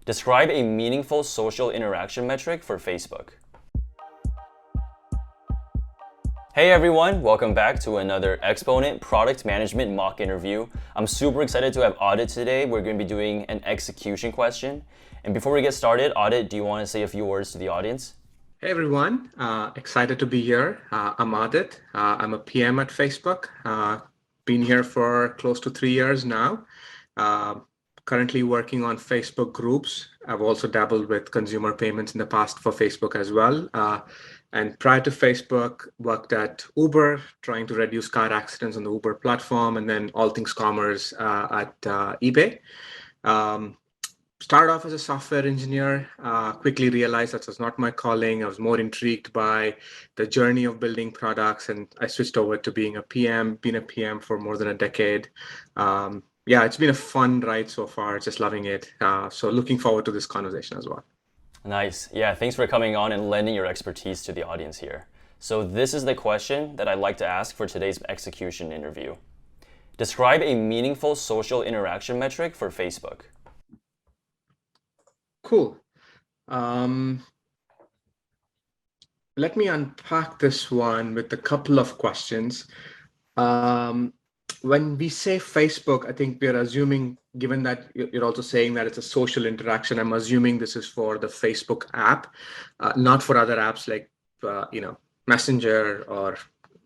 Describe a meaningful social interaction metric for Facebook. Hey everyone, welcome back to another Exponent product management mock interview. I'm super excited to have Audit today. We're going to be doing an execution question. And before we get started, Audit, do you want to say a few words to the audience? Hey everyone, excited to be here. I'm Adit. I'm a PM at Facebook. Been here for close to 3 years now. Uh, Currently working on Facebook groups. I've also dabbled with consumer payments in the past for Facebook as well. And prior to Facebook, worked at Uber, trying to reduce car accidents on the Uber platform, and then all things commerce at eBay. Um, Started off as a software engineer, quickly realized that was not my calling. I was more intrigued by the journey of building products, and I switched over to being a PM, been a PM for more than a decade. Yeah, it's been a fun ride so far, just loving it. So looking forward to this conversation as well. Nice. Yeah, thanks for coming on and lending your expertise to the audience here. So this is the question that I'd like to ask for today's execution interview. Describe a meaningful social interaction metric for Facebook. Cool. Let me unpack this one with a couple of questions. Um, when we say Facebook, I think we're assuming, given that you're also saying that it's a social interaction, I'm assuming this is for the Facebook app, not for other apps like, Messenger or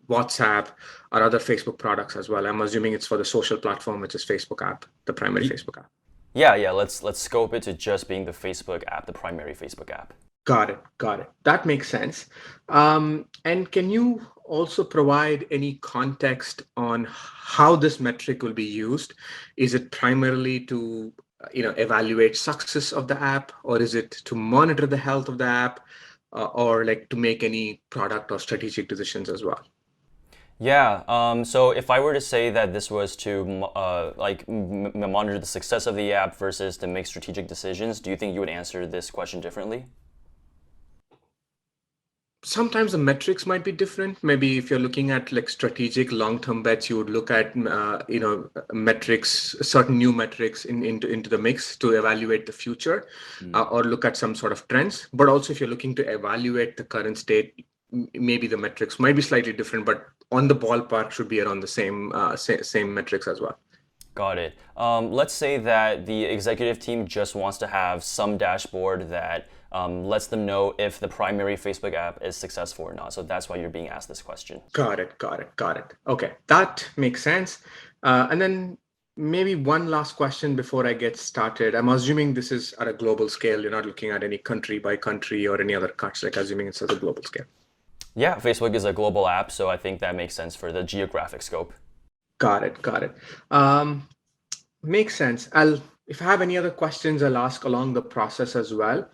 WhatsApp or other Facebook products as well. I'm assuming it's for the social platform, which is Facebook app, the primary Facebook app. Yeah, let's scope it to just being the Facebook app, the primary Facebook app. Got it. Got it. That makes sense. And can you also provide any context on how this metric will be used? Is it primarily to, evaluate success of the app, or is it to monitor the health of the app, or like to make any product or strategic decisions as well? Yeah, so if I were to say that this was to monitor the success of the app versus to make strategic decisions, do you think you would answer this question differently? Sometimes the metrics might be different. Maybe if you're looking at like strategic long-term bets, you would look at metrics, certain new metrics into the mix to evaluate the future, or look at some sort of trends. But also, if you're looking to evaluate the current state, maybe the metrics might be slightly different, but on the ballpark should be around the same metrics as well. Got it. Let's say that the executive team just wants to have some dashboard that lets them know if the primary Facebook app is successful or not. So that's why you're being asked this question. Got it. Got it. Got it. Okay, that makes sense. And then maybe one last question before I get started. I'm assuming this is at a global scale. You're not looking at any country by country or any other cuts, like assuming it's at a global scale. Yeah, Facebook is a global app, so I think that makes sense for the geographic scope. Got it. Got it. Makes sense. If I have any other questions, I'll ask along the process as well.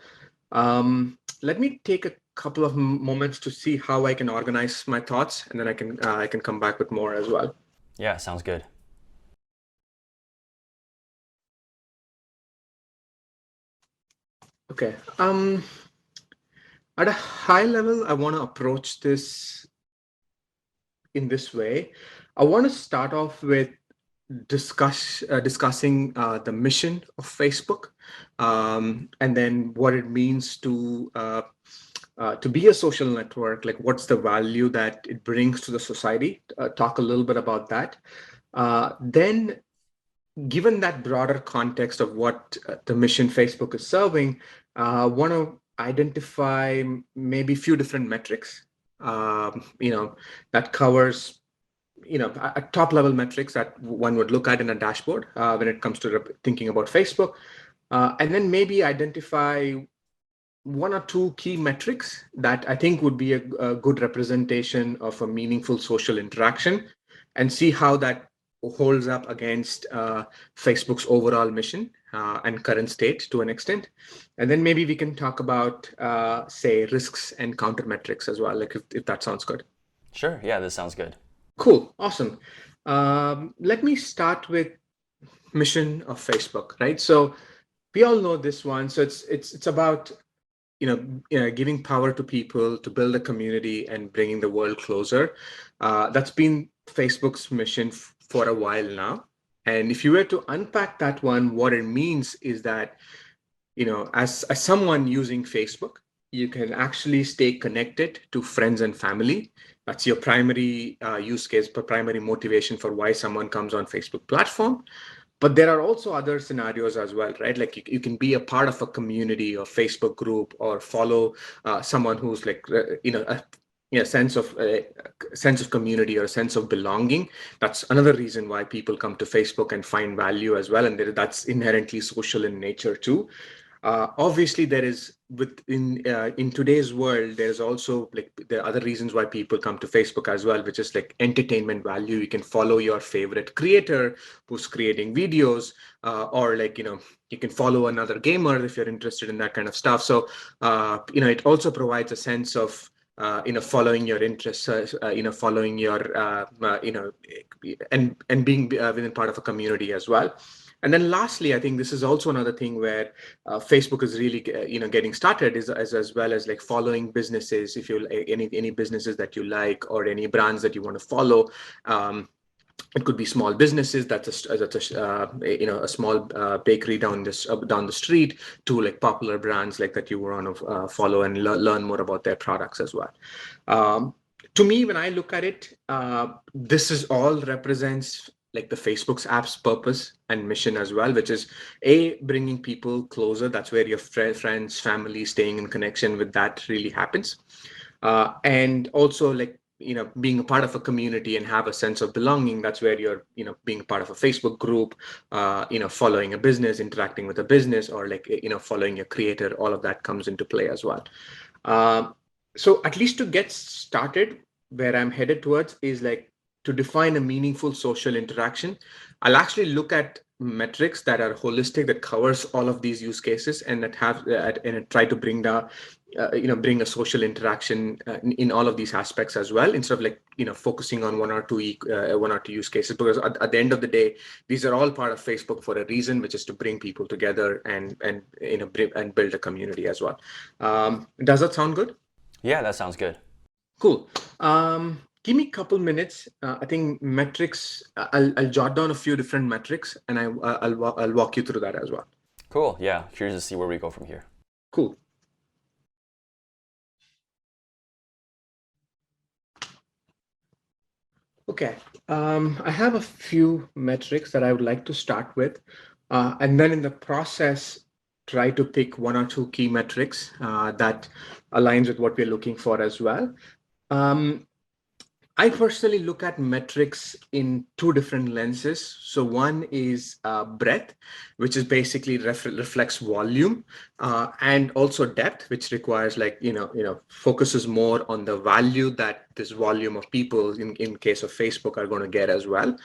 Let me take a couple of moments to see how I can organize my thoughts, and then I can come back with more as well. Yeah, sounds good. Okay. At a high level, I want to approach this in this way. I want to start off with discussing the mission of Facebook, and then what it means to be a social network. Like, what's the value that it brings to the society? Talk a little bit about that. Then, given that broader context of what the mission Facebook is serving, want to identify maybe a few different metrics, that covers a top level metrics that one would look at in a dashboard when it comes to thinking about Facebook, and then maybe identify one or two key metrics that I think would be a good representation of a meaningful social interaction, and see how that holds up against Facebook's overall mission and current state to an extent. And then maybe we can talk about, say, risks and countermetrics as well, like if that sounds good. Sure, yeah, this sounds good. Cool, awesome. Let me start with mission of Facebook, right? So we all know this one. So it's about giving power to people to build a community and bringing the world closer. That's been Facebook's mission for a while now. And if you were to unpack that one, what it means is that as someone using Facebook, you can actually stay connected to friends and family. That's your primary use case, primary motivation for why someone comes on Facebook platform. But there are also other scenarios as well, right? Like you can be a part of a community or Facebook group, or follow someone who's like, sense of community or a sense of belonging. That's another reason why people come to Facebook and find value as well. And that's inherently social in nature too. Obviously, there is in today's world, there's also like there are other reasons why people come to Facebook as well, which is like entertainment value. You can follow your favorite creator who's creating videos, or like you can follow another gamer if you're interested in that kind of stuff. So it also provides a sense of following your interests, following your and being within part of a community as well. And then lastly, I think this is also another thing where Facebook is really, getting started, is as well as like following businesses. If you any businesses that you like, or any brands that you want to follow. It could be small businesses, a small bakery down the street, to like popular brands like that you want to follow and learn more about their products as well. To me, when I look at it, this is all represents like the Facebook's app's purpose and mission as well, which is bringing people closer. That's where your friends, family, staying in connection with that really happens. And also like, being a part of a community and have a sense of belonging. That's where you're, being a part of a Facebook group, following a business, interacting with a business, or like, following a creator. All of that comes into play as well. So at least to get started, where I'm headed towards is like, to define a meaningful social interaction, I'll actually look at metrics that are holistic, that covers all of these use cases, and that have and try to bring a social interaction in all of these aspects as well, instead of like focusing on one or two use cases. Because at the end of the day, these are all part of Facebook for a reason, which is to bring people together and build a community as well. Does that sound good? Yeah, that sounds good. Cool. Give me a couple minutes. I think metrics. I'll jot down a few different metrics, and I'll walk you through that as well. Cool. Yeah, curious to see where we go from here. Cool. Okay. I have a few metrics that I would like to start with, and then in the process, try to pick one or two key metrics that aligns with what we're looking for as well. I personally look at metrics in two different lenses. So one is breadth, which is basically reflects volume, and also depth, which requires like, focuses more on the value that this volume of people in case of Facebook are going to get as well.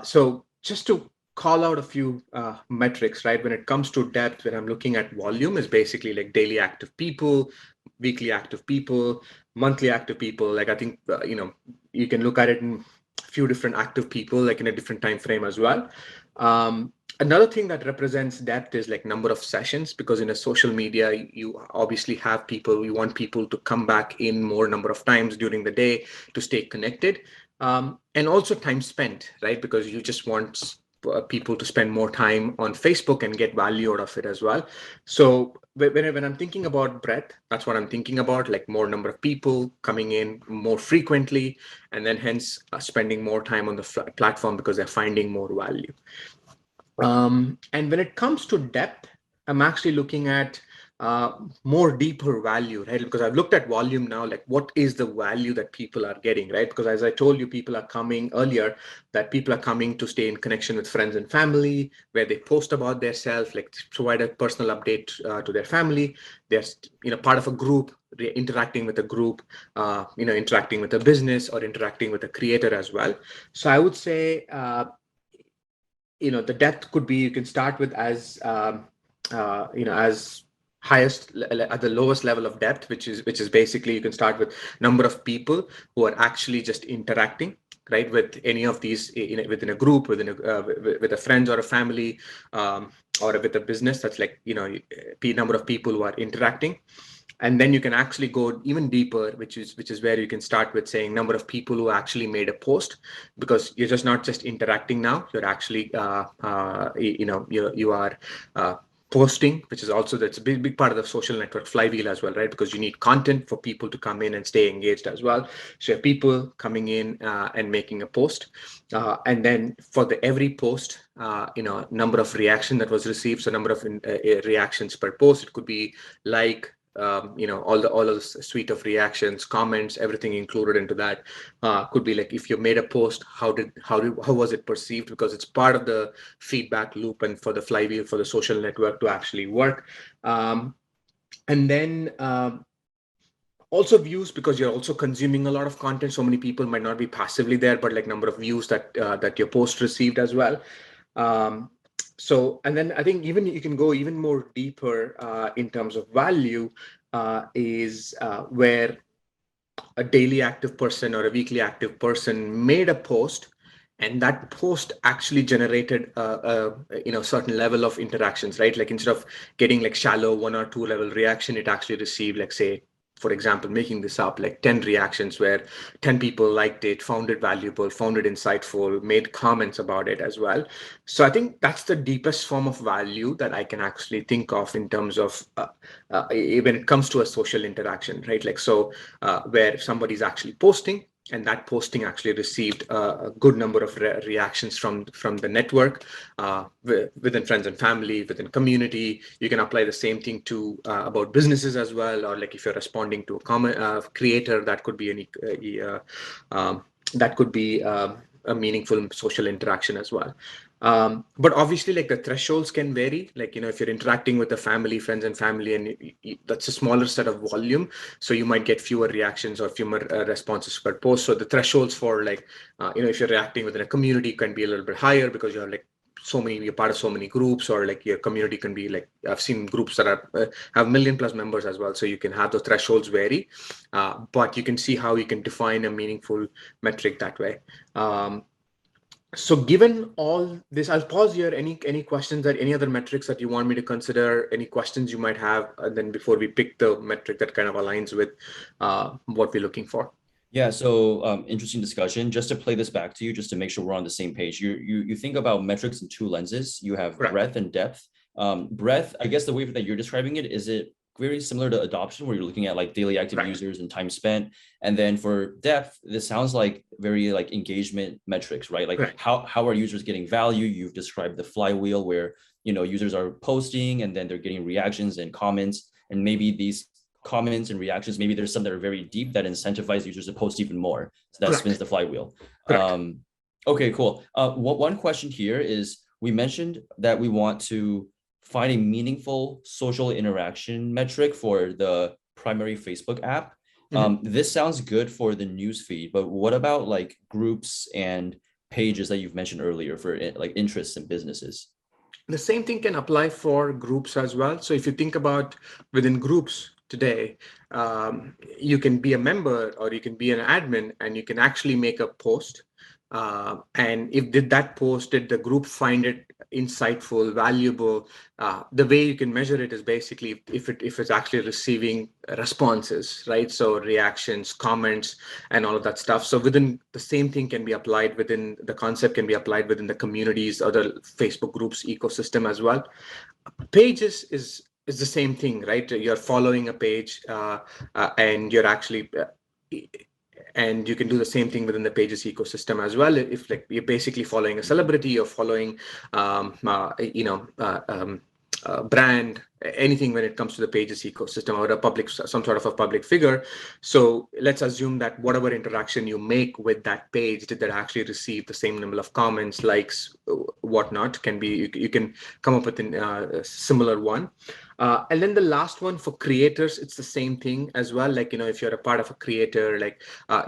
So just to call out a few metrics, right? When it comes to depth, when I'm looking at volume, is basically like daily active people, weekly active people, monthly active people. Like I think you can look at it in a few different active people, like in a different time frame as well. Another thing that represents depth is like number of sessions, because in a social media, you obviously have people, you want people to come back in more number of times during the day to stay connected. And also time spent, right? Because you just want people to spend more time on Facebook and get value out of it as well. So when I'm thinking about breadth, that's what I'm thinking about, like more number of people coming in more frequently, and then hence spending more time on the platform because they're finding more value. And when it comes to depth, I'm actually looking at more deeper value, right? Because I've looked at volume now, like what is the value that people are getting, right? Because as I told you, people are coming earlier, that people are coming to stay in connection with friends and family, where they post about their self, like provide a personal update to their family. They're part of a group, interacting with a group, interacting with a business, or interacting with a creator as well. So I would say, the depth could be, you can start with as as highest at the lowest level of depth, which is basically, you can start with number of people who are actually just interacting, right, with any of these within a group, with a friend or a family, or with a business. That's like number of people who are interacting. And then you can actually go even deeper, which is where you can start with saying number of people who actually made a post, because you're just not just interacting now, you're actually you are posting, which is also that's a big part of the social network flywheel as well, right? Because you need content for people to come in and stay engaged as well. So you have people coming in and making a post, and then for the every post, number of reaction that was received, so number of reactions per post. It could be like all of the suite of reactions, comments, everything included into that. Could be like if you made a post, how was it perceived? Because it's part of the feedback loop and for the flywheel for the social network to actually work. And then also views, because you're also consuming a lot of content. So many people might not be passively there, but like number of views that your post received as well. Um, and then I think even you can go even more deeper in terms of value, is where a daily active person or a weekly active person made a post, and that post actually generated a certain level of interactions, right? Like instead of getting like shallow 1 or 2 level reaction, it actually received, like, say, for example, making this up, like 10 reactions where 10 people liked it, found it valuable, found it insightful, made comments about it as well. So I think that's the deepest form of value that I can actually think of in terms of when it comes to a social interaction, right? Like, so where somebody's actually posting, and that posting actually received a good number of reactions from the network, within friends and family, within community. You can apply the same thing to about businesses as well, or like if you're responding to a comment creator, that could be that could be a meaningful social interaction as well. But obviously, like the thresholds can vary. Like, if you're interacting with the family, friends and family, and that's a smaller set of volume, so you might get fewer reactions or fewer responses per post. So the thresholds for like, if you're reacting within a community can be a little bit higher because you're like you're part of so many groups, or like your community can be like, I've seen groups that have 1 million+ members as well. So you can have the thresholds vary, but you can see how you can define a meaningful metric that way. So given all this, I'll pause here. Any questions or any other metrics that you want me to consider? Any questions you might have, and then before we pick the metric that kind of aligns with what we're looking for. Yeah, so interesting discussion. Just to play this back to you, just to make sure we're on the same page. You think about metrics in 2 lenses. You have Right. breadth and depth. Breadth, I guess the way that you're describing it, is it very similar to adoption, where you're looking at like daily active Right. users and time spent? And then for depth, this sounds like very like engagement metrics, right? Like Right. how are users getting value? You've described the flywheel where users are posting and then they're getting reactions and comments, and maybe these comments and reactions, maybe there's some that are very deep that incentivize users to post even more. So that Correct. spins the flywheel. Correct. Okay, cool. One question here is, we mentioned that we want to find a meaningful social interaction metric for the primary Facebook app. This sounds good for the newsfeed, but what about like groups and pages that you've mentioned earlier for like interests and businesses? The same thing can apply for groups as well. So if you think about within groups today, you can be a member or you can be an admin, and you can actually make a post. And if that post, did the group find it insightful, valuable? The way you can measure it is basically if it's actually receiving responses, right? So reactions, comments, and all of that stuff. So within the same thing can be applied within the concept, can be applied within the communities or the Facebook groups ecosystem as well. Pages is the same thing, right? You're following a page, and you're actually and you can do the same thing within the pages ecosystem as well. If like you're basically following a celebrity or following brand, anything when it comes to the pages ecosystem, or some sort of a public figure. So let's assume that whatever interaction you make with that page, did that actually receive the same number of comments, likes, whatnot? Can be, you can come up with a similar one. And then the last one for creators, it's the same thing as well. Like, if you're a part of a creator, like,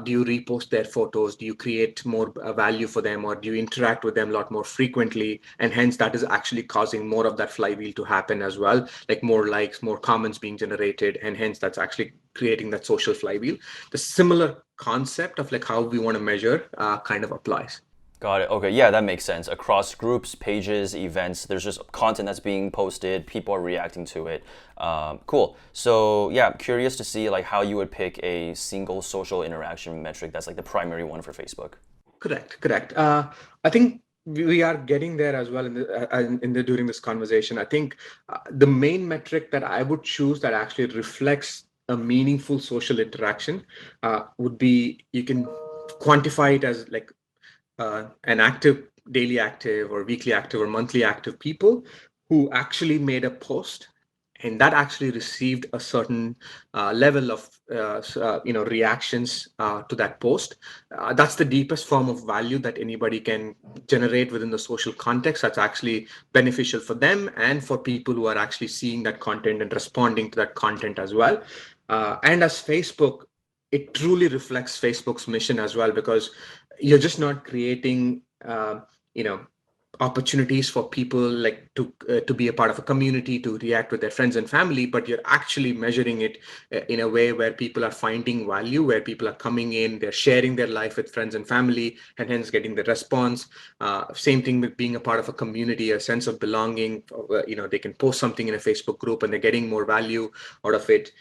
do you repost their photos? Do you create more value for them, or do you interact with them a lot more frequently? And hence that is actually causing more of that flywheel to happen as well, like more likes, more comments being generated, and hence that's actually creating that social flywheel. The similar concept of like how we want to measure kind of applies. Got it. Okay. Yeah, that makes sense. Across groups, pages, events, there's just content that's being posted. People are reacting to it. Cool. So yeah, I'm curious to see like how you would pick a single social interaction metric that's like the primary one for Facebook. Correct. I think we are getting there as well in the during this conversation. I think the main metric that I would choose that actually reflects a meaningful social interaction would be, you can quantify it as like an active, daily active or weekly active or monthly active people who actually made a post and that actually received a certain level of reactions to that post. That's the deepest form of value that anybody can generate within the social context, that's actually beneficial for them and for people who are actually seeing that content and responding to that content as well. And as Facebook, it truly reflects Facebook's mission as well, because you're just not creating you know opportunities for people like to be a part of a community, to react with their friends and family, but you're actually measuring it in a way where people are finding value, where people are coming in, they're sharing their life with friends and family, and hence getting the response. Same thing with being a part of a community, a sense of belonging. They can post something in a Facebook group and they're getting more value out of it.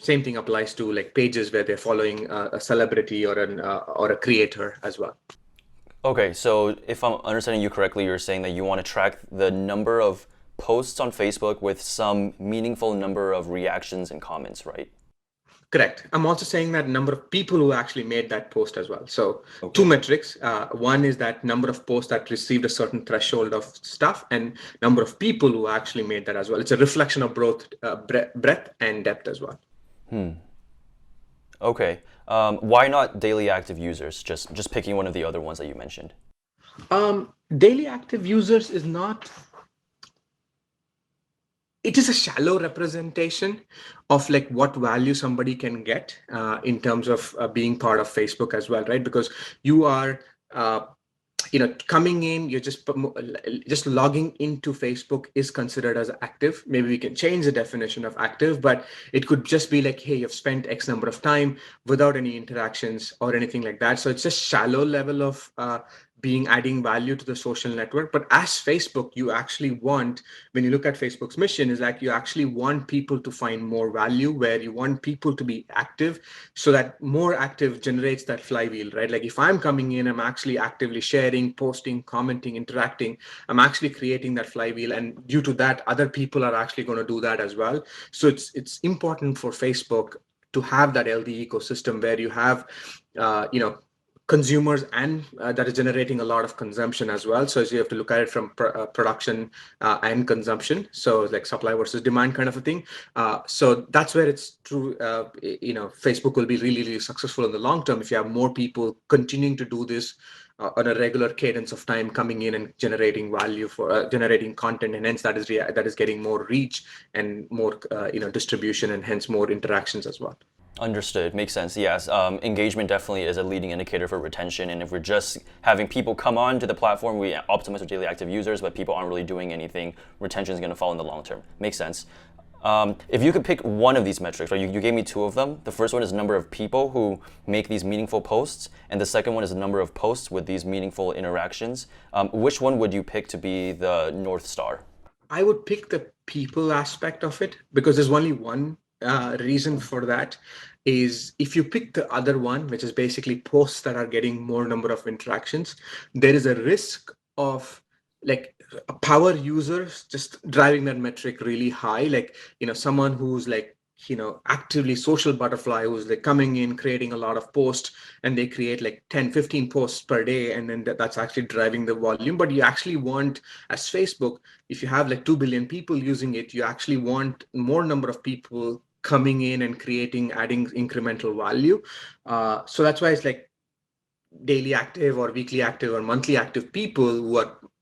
Same thing applies to like pages where they're following a celebrity or a creator as well. Okay, so if I'm understanding you correctly, you're saying that you want to track the number of posts on Facebook with some meaningful number of reactions and comments, right? Correct. I'm also saying that number of people who actually made that post as well. So two Okay. metrics. One is that number of posts that received a certain threshold of stuff, and number of people who actually made that as well. It's a reflection of both breadth and depth as well. Okay. Why not daily active users? Just picking one of the other ones that you mentioned. Daily active users is not, it is a shallow representation of like what value somebody can get in terms of being part of Facebook as well, right? Because you are coming in, you're just logging into Facebook is considered as active. Maybe we can change the definition of active, but it could just be like, hey, you've spent X number of time without any interactions or anything like that. So it's just shallow level of being adding value to the social network. But as Facebook, you actually want, when you look at Facebook's mission, is like you actually want people to find more value, where you want people to be active, so that more active generates that flywheel, right? Like if I'm coming in, I'm actually actively sharing, posting, commenting, interacting, I'm actually creating that flywheel, and due to that, other people are actually going to do that as well. So it's important for Facebook to have that LD ecosystem where you have consumers and that is generating a lot of consumption as well. So you have to look at it from production and consumption, so like supply versus demand kind of a thing. So that's where it's true. Facebook will be really, really successful in the long term if you have more people continuing to do this on a regular cadence of time, coming in and generating value for generating content, and hence that is getting more reach and more distribution, and hence more interactions as well. Understood. Makes sense. Yes. Engagement definitely is a leading indicator for retention. And if we're just having people come on to the platform, we optimize for daily active users, but people aren't really doing anything, retention is going to fall in the long term. Makes sense. If you could pick one of these metrics, right? You gave me two of them. The first one is number of people who make these meaningful posts, and the second one is the number of posts with these meaningful interactions. Which one would you pick to be the North Star? I would pick the people aspect of it, because there's only one reason for that. Is if you pick the other one, which is basically posts that are getting more number of interactions, there is a risk of like power users just driving that metric really high. Like, someone who's like, actively social butterfly, who's like coming in, creating a lot of posts, and they create like 10-15 posts per day, and then that's actually driving the volume. But you actually want, as Facebook, if you have like 2 billion people using it, you actually want more number of people coming in and creating, adding incremental value. So that's why it's like daily active or weekly active or monthly active people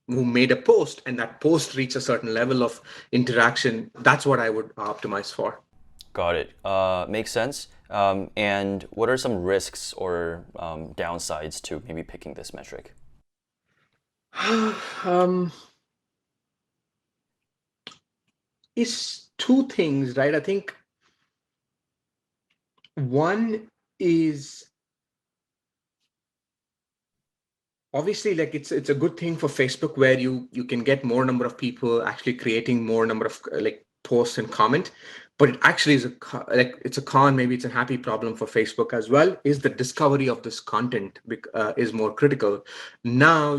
who made a post, and that post reached a certain level of interaction. That's what I would optimize for. Got it. Makes sense. And what are some risks or downsides to maybe picking this metric? um, is two things, right? I think one is obviously like it's a good thing for Facebook, where you can get more number of people actually creating more number of like posts and comment. But it actually is like it's a con, maybe it's a happy problem for Facebook as well, is the discovery of this content is more critical. Now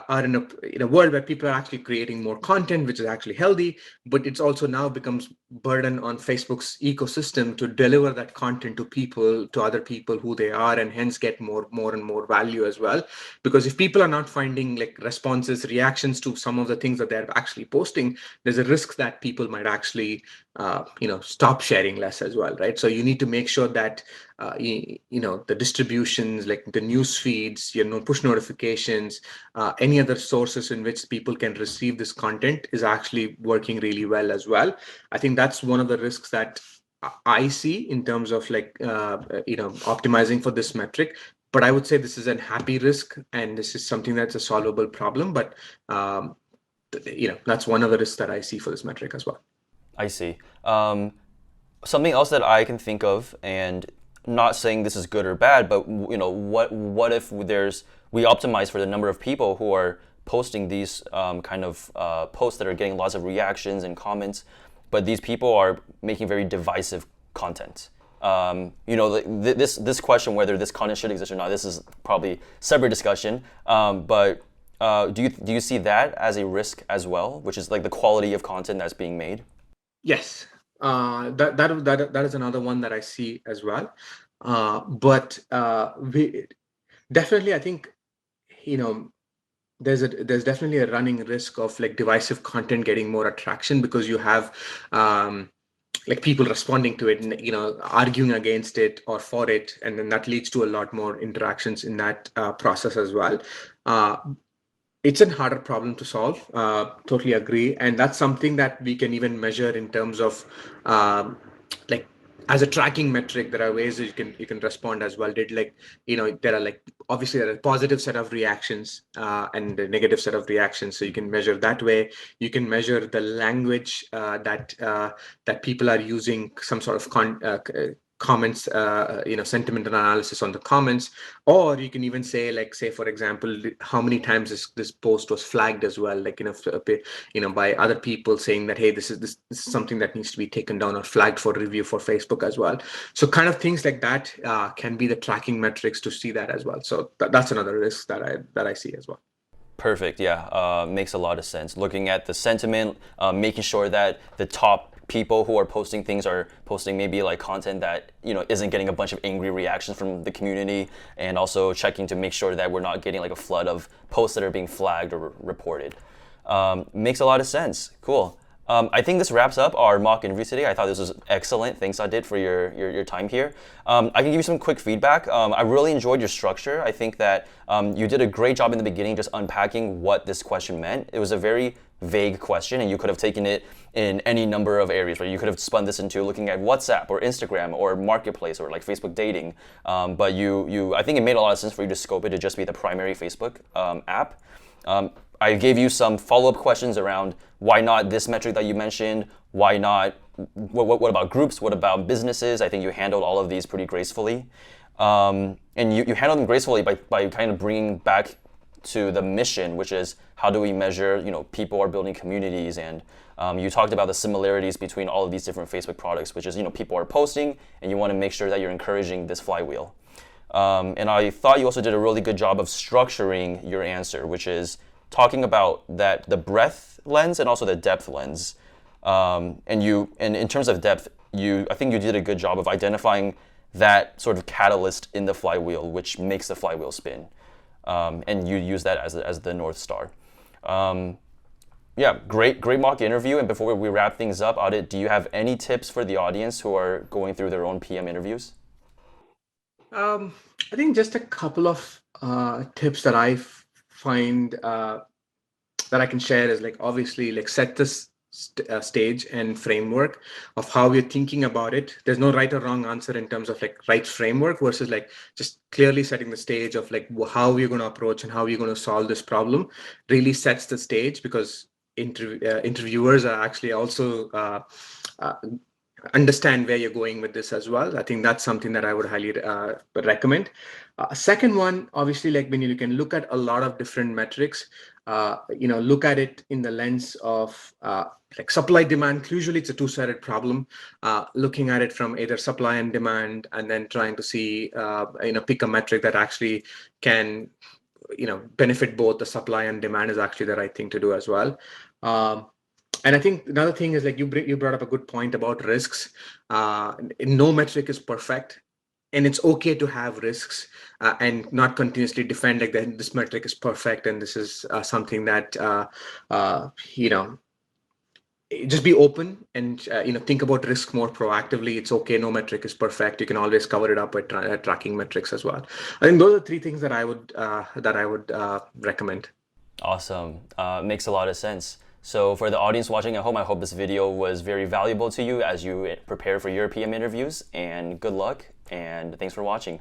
are in a world where people are actually creating more content, which is actually healthy, but it's also now becomes burden on Facebook's ecosystem to deliver that content to people, to other people who they are, and hence get more and more value as well. Because if people are not finding like responses, reactions to some of the things that they're actually posting, there's a risk that people might actually stop sharing less as well, right? So you need to make sure that the distributions, like the news feeds, push notifications, any other sources in which people can receive this content is actually working really well as well. I think that's one of the risks that I see in terms of optimizing for this metric. But I would say this is an happy risk, and this is something that's a solvable problem. But that's one of the risks that I see for this metric as well. I see. Something else that I can think of, and not saying this is good or bad, but what if we optimize for the number of people who are posting these kind of posts that are getting lots of reactions and comments, but these people are making very divisive content. This question whether this content should exist or not, this is probably separate discussion. But do you see that as a risk as well, which is like the quality of content that's being made? Yes, that is another one that I see as well. But we definitely, I think, there's definitely a running risk of like divisive content getting more attraction because you have like people responding to it and arguing against it or for it, and then that leads to a lot more interactions in that process as well. It's a harder problem to solve. Totally agree, and that's something that we can even measure in terms of like as a tracking metric. There are ways that you can respond as well. There are like obviously there are a positive set of reactions and a negative set of reactions, so you can measure that way. You can measure the language that people are using, some sort of comments, sentiment analysis on the comments, or you can even say, like, say for example, how many times this post was flagged as well, like by other people saying that, hey, this is something that needs to be taken down or flagged for review for Facebook as well. So kind of things like that can be the tracking metrics to see that as well. So that's another risk that I see as well. Perfect. Yeah, makes a lot of sense. Looking at the sentiment, making sure that the top people who are posting things are posting maybe like content that isn't getting a bunch of angry reactions from the community, and also checking to make sure that we're not getting like a flood of posts that are being flagged or reported. Makes a lot of sense. Cool. I think this wraps up our mock interview today. I thought this was excellent. Thanks, Adit, for your time here. I can give you some quick feedback. I really enjoyed your structure. I think that you did a great job in the beginning just unpacking what this question meant. It was a very vague question, and you could have taken it in any number of areas, right? You could have spun this into looking at WhatsApp or Instagram or Marketplace or like Facebook dating. But I think it made a lot of sense for you to scope it to just be the primary Facebook app. I gave you some follow-up questions around why not this metric that you mentioned, why not, what about groups, what about businesses? I think you handled all of these pretty gracefully. And you handled them gracefully by kind of bringing back to the mission, which is how do we measure, people are building communities, and you talked about the similarities between all of these different Facebook products, which is, people are posting and you want to make sure that you're encouraging this flywheel. And I thought you also did a really good job of structuring your answer, which is talking about the breadth lens and also the depth lens. And in terms of depth, I think you did a good job of identifying that sort of catalyst in the flywheel, which makes the flywheel spin. And you use that as the North Star. Yeah, great mock interview. And before we wrap things up, Adit, do you have any tips for the audience who are going through their own PM interviews? I think just a couple of tips that I find that I can share is, like, obviously, like, set this stage and framework of how we're thinking about it. There's no right or wrong answer in terms of like right framework versus like just clearly setting the stage of like how we're going to approach and how we're going to solve this problem really sets the stage, because interviewers are actually also understand where you're going with this as well. I think that's something that I would highly recommend. Second one, obviously, like when you can look at a lot of different metrics, look at it in the lens of like supply demand. Usually it's a two-sided problem, looking at it from either supply and demand, and then trying to see, pick a metric that actually can benefit both the supply and demand is actually the right thing to do as well. And I think another thing is like you brought up a good point about risks. No metric is perfect, and it's okay to have risks and not continuously defend like that this metric is perfect and this is something that you know just be open and think about risk more proactively. It's okay, no metric is perfect. You can always cover it up by tracking metrics as well. I think those are three things that I would recommend. Awesome. Makes a lot of sense. So for the audience watching at home, I hope this video was very valuable to you as you prepare for your PM interviews, and good luck and thanks for watching.